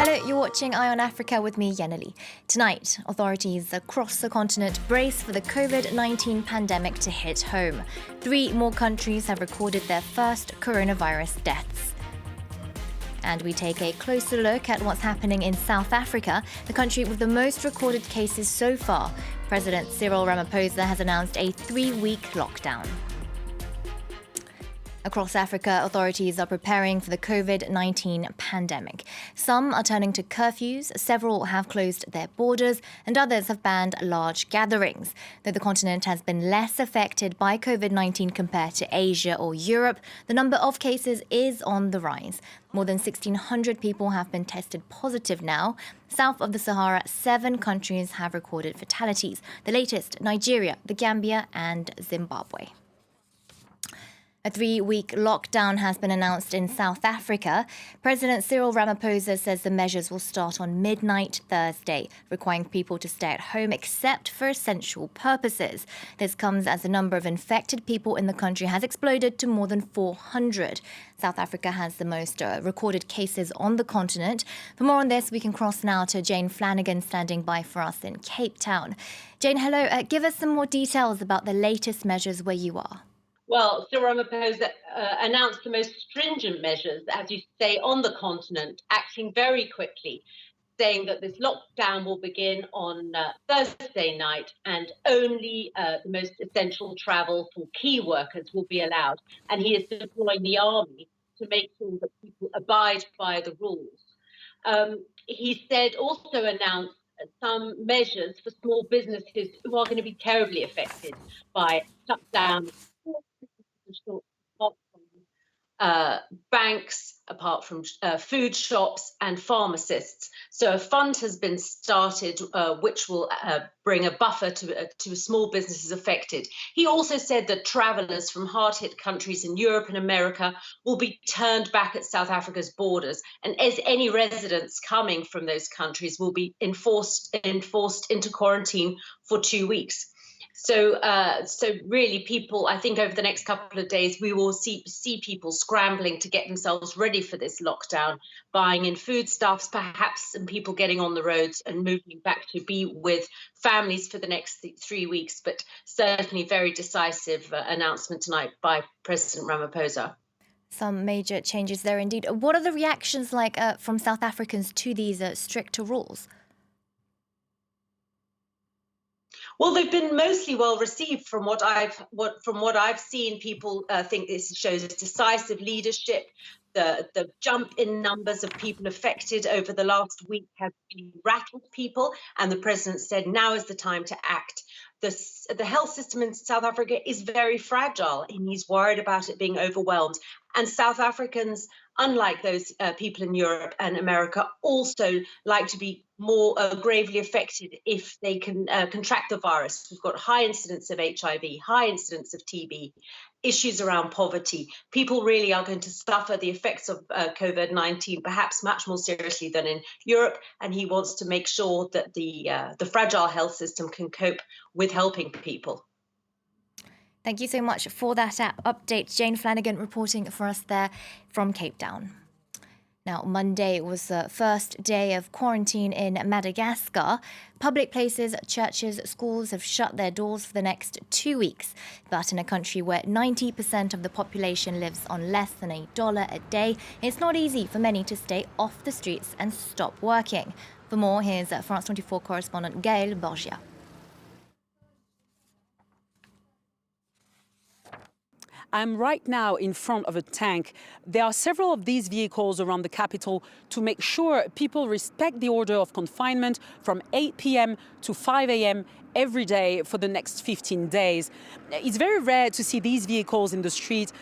Hello, you're watching Eye on Africa with me, Yenali. Tonight, authorities across the continent brace for the COVID-19 pandemic to hit home. 3 more countries have recorded their first coronavirus deaths. And we take a closer look at what's happening in South Africa, the country with the most recorded cases so far. President Cyril Ramaphosa has announced a 3-week lockdown. Across Africa, authorities are preparing for the COVID-19 pandemic. Some are turning to curfews, several have closed their borders, and others have banned large gatherings. Though the continent has been less affected by COVID-19 compared to Asia or Europe, the number of cases is on the rise. More than 1,600 people have been tested positive now. South of the Sahara, 7 countries have recorded fatalities. The latest, Nigeria, the Gambia, and Zimbabwe. A 3-week lockdown has been announced in South Africa. President Cyril Ramaphosa says the measures will start on midnight Thursday, requiring people to stay at home except for essential purposes. This comes as the number of infected people in the country has exploded to more than 400. South Africa has the most recorded cases on the continent. For more on this, we can cross now to Jane Flanagan standing by for us in Cape Town. Jane, hello. Give us some more details about the latest measures where you are. Well, Cyril Ramaphosa announced the most stringent measures, as you say, on the continent, acting very quickly, saying that this lockdown will begin on Thursday night and only the most essential travel for key workers will be allowed. And he is deploying the army to make sure that people abide by the rules. He said also announced some measures for small businesses who are going to be terribly affected by shutdown. Banks, apart from food shops and pharmacists. So a fund has been started which will bring a buffer to small businesses affected. He also said that travellers from hard-hit countries in Europe and America will be turned back at South Africa's borders, and as any residents coming from those countries will be enforced into quarantine for 2 weeks. So really, people, I think over the next couple of days, we will see people scrambling to get themselves ready for this lockdown, buying in foodstuffs, perhaps, and people getting on the roads and moving back to be with families for the next 3 weeks. But certainly very decisive announcement tonight by President Ramaphosa. Some major changes there indeed. What are the reactions like from South Africans to these stricter rules? Well, they've been mostly well received from what I've seen. People think this shows decisive leadership. The jump in numbers of people affected over the last week has really rattled people, and the president said now is the time to act. The health system in South Africa is very fragile, and he's worried about it being overwhelmed. And South Africans, unlike those people in Europe and America, also like to be more gravely affected if they can contract the virus. We've got high incidence of HIV, high incidence of TB, issues around poverty. People really are going to suffer the effects of COVID-19 perhaps much more seriously than in Europe, and he wants to make sure that the fragile health system can cope with helping people. Thank you so much for that update. Jane Flanagan reporting for us there from Cape Town. Now, Monday was the first day of quarantine in Madagascar. Public places, churches, schools have shut their doors for the next 2 weeks. But in a country where 90% of the population lives on less than $1 a day, it's not easy for many to stay off the streets and stop working. For more, here's France 24 correspondent Gaël Borgia. I'm right now in front of a tank. There are several of these vehicles around the capital to make sure people respect the order of confinement from 8 p.m. to 5 a.m. every day for the next 15 days. It's very rare to see these vehicles in the street.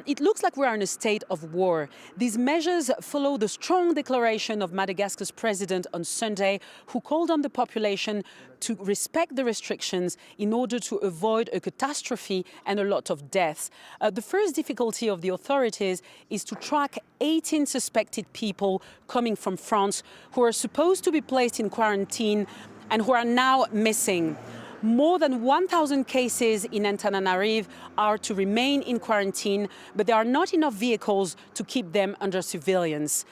It looks like we're in a state of war. These measures follow the strong declaration of Madagascar's president on Sunday, who called on the population to respect the restrictions in order to avoid a catastrophe and a lot of deaths. The first difficulty of the authorities is to track 18 suspected people coming from France who are supposed to be placed in quarantine and who are now missing. More than 1,000 cases in Antananarivo are to remain in quarantine, but there are not enough vehicles to keep them under surveillance.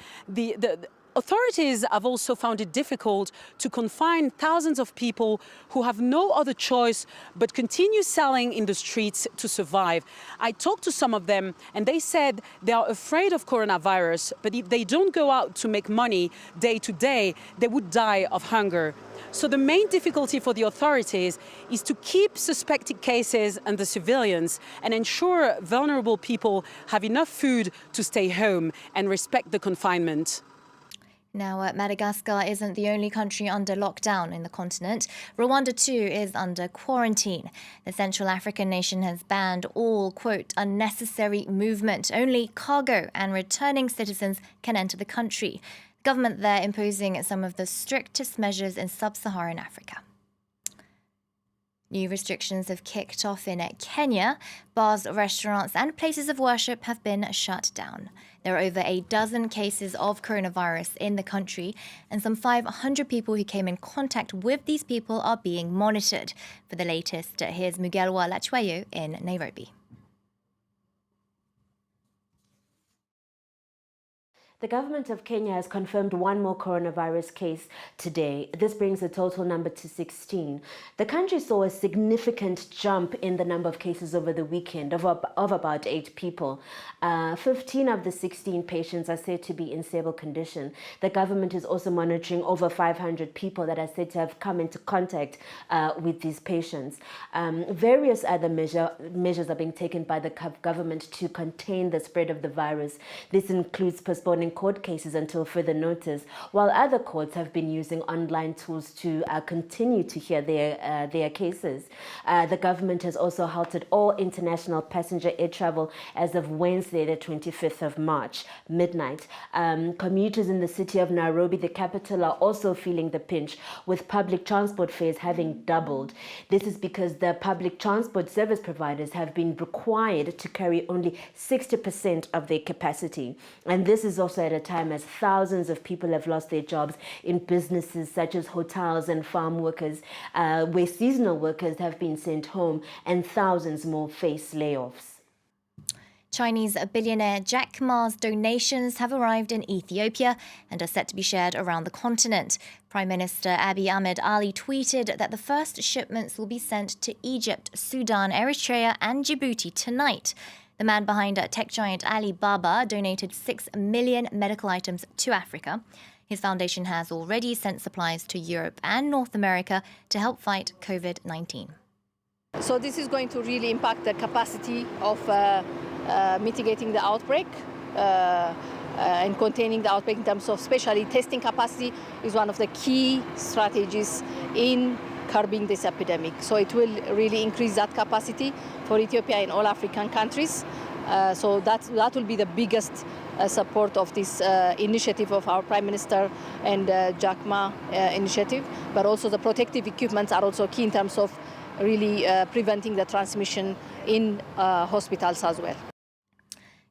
Authorities have also found it difficult to confine thousands of people who have no other choice but continue selling in the streets to survive. I talked to some of them and they said they are afraid of coronavirus, but if they don't go out to make money day to day, they would die of hunger. So the main difficulty for the authorities is to keep suspected cases under civilians and ensure vulnerable people have enough food to stay home and respect the confinement. Now, Madagascar isn't the only country under lockdown in the continent. Rwanda, too, is under quarantine. The Central African nation has banned all, quote, unnecessary movement. Only cargo and returning citizens can enter the country. Government there imposing some of the strictest measures in sub-Saharan Africa. New restrictions have kicked off in Kenya. Bars, restaurants and places of worship have been shut down. There are over a dozen cases of coronavirus in the country, and some 500 people who came in contact with these people are being monitored. For the latest, here's Mugelwa Lachwayo in Nairobi. The government of Kenya has confirmed one more coronavirus case today. This brings the total number to 16. The country saw a significant jump in the number of cases over the weekend of about 8 people. 15 of the 16 patients are said to be in stable condition. The government is also monitoring over 500 people that are said to have come into contact with these patients. Various other measures are being taken by the government to contain the spread of the virus. This includes postponing court cases until further notice, while other courts have been using online tools to continue to hear their cases. The government has also halted all international passenger air travel as of Wednesday, the 25th of March, midnight. Commuters in the city of Nairobi, the capital, are also feeling the pinch, with public transport fares having doubled. This is because the public transport service providers have been required to carry only 60% of their capacity. And this is also at a time as thousands of people have lost their jobs in businesses such as hotels and farm workers, where seasonal workers have been sent home and thousands more face layoffs. Chinese billionaire Jack Ma's donations have arrived in Ethiopia and are set to be shared around the continent. Prime Minister Abiy Ahmed Ali tweeted that the first shipments will be sent to Egypt, Sudan, Eritrea and Djibouti tonight. The man behind tech giant Alibaba donated 6 million medical items to Africa. His foundation has already sent supplies to Europe and North America to help fight COVID-19. So this is going to really impact the capacity of mitigating the outbreak and containing the outbreak in terms of especially testing capacity is one of the key strategies in curbing this epidemic. So it will really increase that capacity for Ethiopia and all African countries. So that will be the biggest support of this initiative of our Prime Minister and Jack Ma initiative. But also the protective equipments are also key in terms of really preventing the transmission in hospitals as well.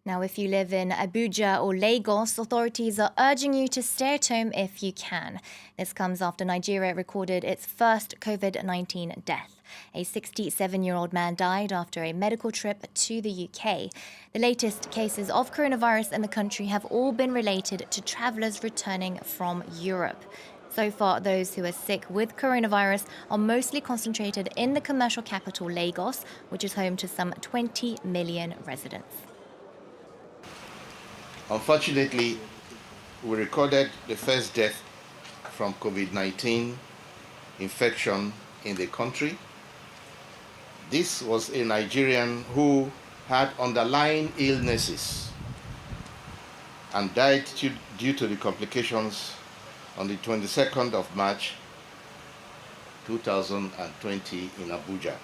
Now, if you live in Abuja or Lagos, authorities are urging you to stay at home if you can. This comes after Nigeria recorded its first COVID-19 death. A 67-year-old man died after a medical trip to the UK. The latest cases of coronavirus in the country have all been related to travellers returning from Europe. So far, those who are sick with coronavirus are mostly concentrated in the commercial capital, Lagos, which is home to some 20 million residents. Unfortunately, we recorded the first death from COVID-19 infection in the country. This was a Nigerian who had underlying illnesses and died due to the complications on the 22nd of March 2020 in Abuja.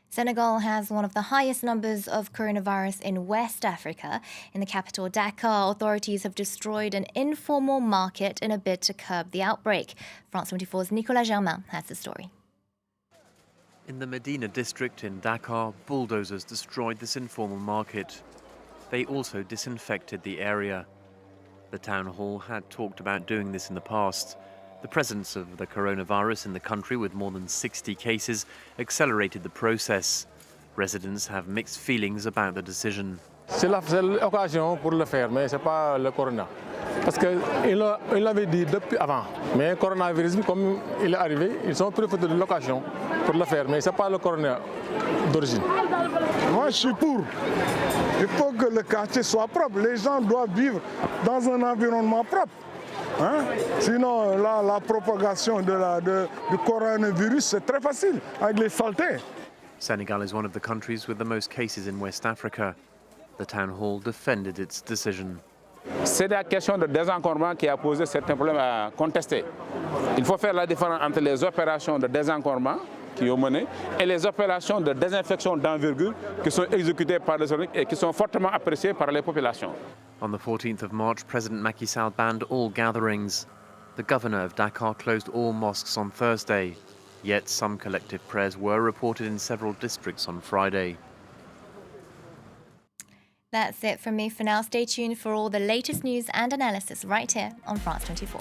Senegal has one of the highest numbers of coronavirus in West Africa. In the capital, Dakar, authorities have destroyed an informal market in a bid to curb the outbreak. France 24's Nicolas Germain has the story. In the Medina district in Dakar, bulldozers destroyed this informal market. They also disinfected the area. The town hall had talked about doing this in the past. The presence of the coronavirus in the country, with more than 60 cases, accelerated the process. Residents have mixed feelings about the decision. C'est la seule occasion pour le faire, mais c'est pas le corona. Parce qu'ils l'avaient dit depuis avant. Mais le coronavirus, comme il est arrivé, ils ont profité de l'occasion pour le faire. Mais ce n'est pas le corona d'origine. Moi, je suis pour. Il faut que le quartier soit propre. Les gens doivent vivre dans un environnement propre. Hein? Sinon, la propagation du coronavirus, c'est très facile avec les saletés. Senegal is one of the countries with the most cases in West Africa. The town hall defended its decision. C'est la question de désencombrement qui a posé certains problèmes à contester. Il faut faire la différence entre les opérations de désencombrement qui ont mené et les opérations de désinfection d'envergure qui sont exécutées par les autorités et qui sont fortement appréciées par les populations. On the 14th of March, President Macky Sall banned all gatherings. The governor of Dakar closed all mosques on Thursday. Yet some collective prayers were reported in several districts on Friday. That's it from me for now. Stay tuned for all the latest news and analysis right here on France 24.